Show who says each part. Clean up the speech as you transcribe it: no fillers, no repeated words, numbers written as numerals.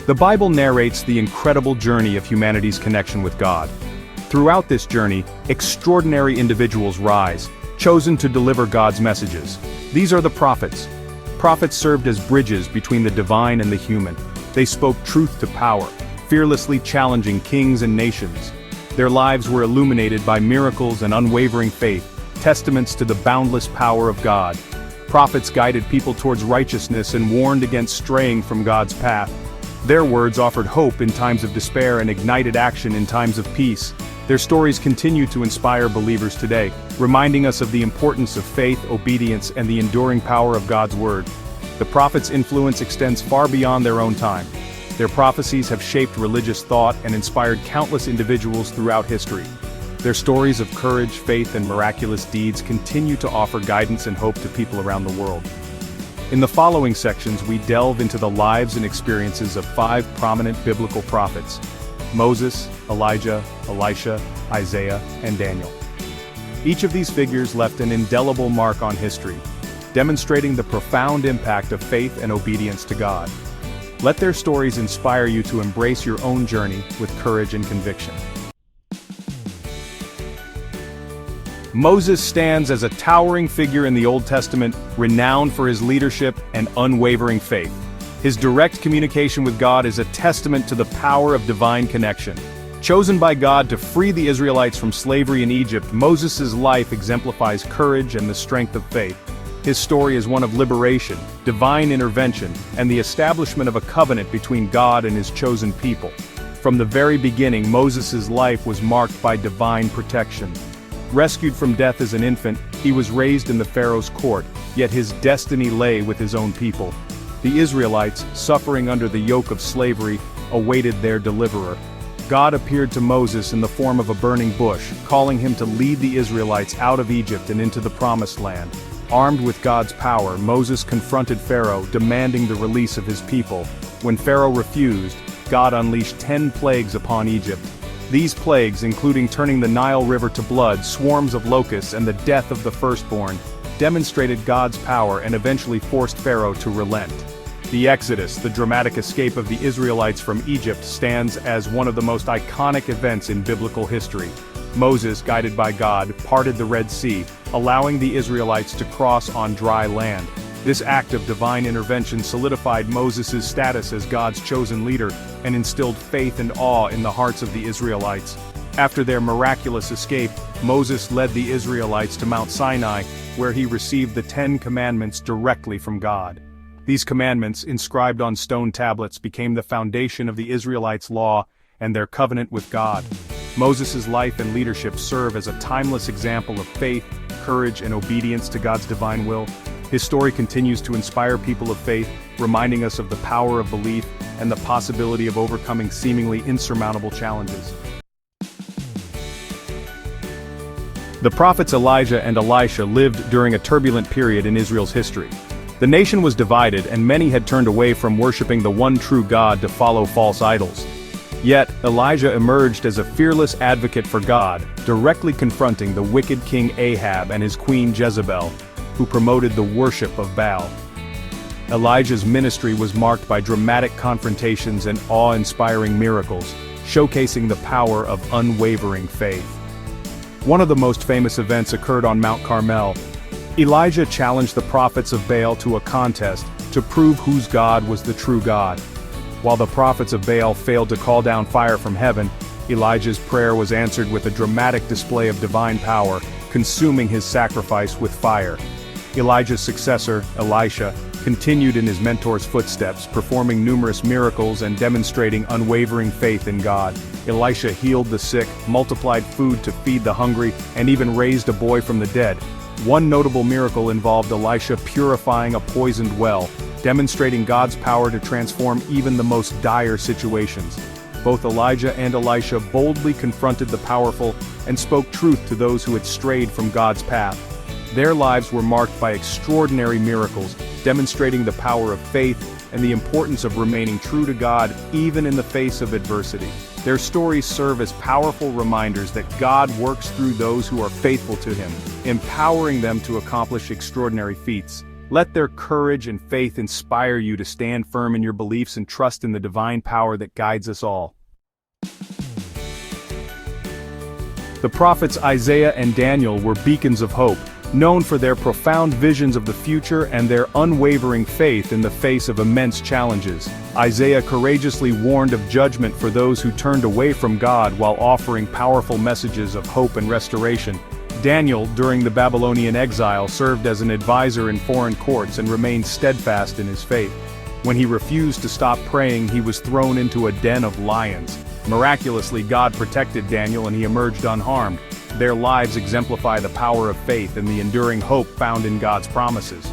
Speaker 1: The Bible narrates the incredible journey of humanity's connection with God. Throughout this journey, extraordinary individuals rise, chosen to deliver God's messages. These are the prophets. Prophets served as bridges between the divine and the human. They spoke truth to power, fearlessly challenging kings and nations. Their lives were illuminated by miracles and unwavering faith, testaments to the boundless power of God. Prophets guided people towards righteousness and warned against straying from God's path. Their words offered hope in times of despair and ignited action in times of peace. Their stories continue to inspire believers today, reminding us of the importance of faith, obedience, and the enduring power of God's word. The prophets' influence extends far beyond their own time. Their prophecies have shaped religious thought and inspired countless individuals throughout history. Their stories of courage, faith, and miraculous deeds continue to offer guidance and hope to people around the world. In the following sections, we delve into the lives and experiences of 5 prominent biblical prophets: Moses, Elijah, Elisha, Isaiah, and Daniel. Each of these figures left an indelible mark on history, demonstrating the profound impact of faith and obedience to God. Let their stories inspire you to embrace your own journey with courage and conviction. Moses stands as a towering figure in the Old Testament, renowned for his leadership and unwavering faith. His direct communication with God is a testament to the power of divine connection. Chosen by God to free the Israelites from slavery in Egypt, Moses' life exemplifies courage and the strength of faith. His story is one of liberation, divine intervention, and the establishment of a covenant between God and his chosen people. From the very beginning, Moses' life was marked by divine protection. Rescued from death as an infant, he was raised in the Pharaoh's court, yet his destiny lay with his own people. The Israelites, suffering under the yoke of slavery, awaited their deliverer. God appeared to Moses in the form of a burning bush, calling him to lead the Israelites out of Egypt and into the Promised Land. Armed with God's power, Moses confronted Pharaoh, demanding the release of his people. When Pharaoh refused, God unleashed 10 plagues upon Egypt. These plagues, including turning the Nile River to blood, swarms of locusts, and the death of the firstborn, demonstrated God's power and eventually forced Pharaoh to relent. The Exodus, the dramatic escape of the Israelites from Egypt, stands as one of the most iconic events in biblical history. Moses, guided by God, parted the Red Sea, allowing the Israelites to cross on dry land. This act of divine intervention solidified Moses' status as God's chosen leader and instilled faith and awe in the hearts of the Israelites. After their miraculous escape, Moses led the Israelites to Mount Sinai, where he received the 10 Commandments directly from God. These commandments, inscribed on stone tablets, became the foundation of the Israelites' law and their covenant with God. Moses' life and leadership serve as a timeless example of faith, courage, and obedience to God's divine will. His story continues to inspire people of faith, reminding us of the power of belief and the possibility of overcoming seemingly insurmountable challenges. The prophets Elijah and Elisha lived during a turbulent period in Israel's history. The nation was divided, and many had turned away from worshiping the one true God to follow false idols. Yet, Elijah emerged as a fearless advocate for God, directly confronting the wicked King Ahab and his queen Jezebel, who promoted the worship of Baal. Elijah's ministry was marked by dramatic confrontations and awe-inspiring miracles, showcasing the power of unwavering faith. One of the most famous events occurred on Mount Carmel. Elijah challenged the prophets of Baal to a contest to prove whose God was the true God. While the prophets of Baal failed to call down fire from heaven, Elijah's prayer was answered with a dramatic display of divine power, consuming his sacrifice with fire. Elijah's successor, Elisha, continued in his mentor's footsteps, performing numerous miracles and demonstrating unwavering faith in God. Elisha healed the sick, multiplied food to feed the hungry, and even raised a boy from the dead. One notable miracle involved Elisha purifying a poisoned well, demonstrating God's power to transform even the most dire situations. Both Elijah and Elisha boldly confronted the powerful and spoke truth to those who had strayed from God's path. Their lives were marked by extraordinary miracles, demonstrating the power of faith and the importance of remaining true to God even in the face of adversity. Their stories serve as powerful reminders that God works through those who are faithful to Him, empowering them to accomplish extraordinary feats. Let their courage and faith inspire you to stand firm in your beliefs and trust in the divine power that guides us all. The prophets Isaiah and Daniel were beacons of hope, known for their profound visions of the future and their unwavering faith in the face of immense challenges. Isaiah courageously warned of judgment for those who turned away from God while offering powerful messages of hope and restoration. Daniel, during the Babylonian exile, served as an advisor in foreign courts and remained steadfast in his faith. When he refused to stop praying, he was thrown into a den of lions. Miraculously, God protected Daniel and he emerged unharmed. Their lives exemplify the power of faith and the enduring hope found in God's promises.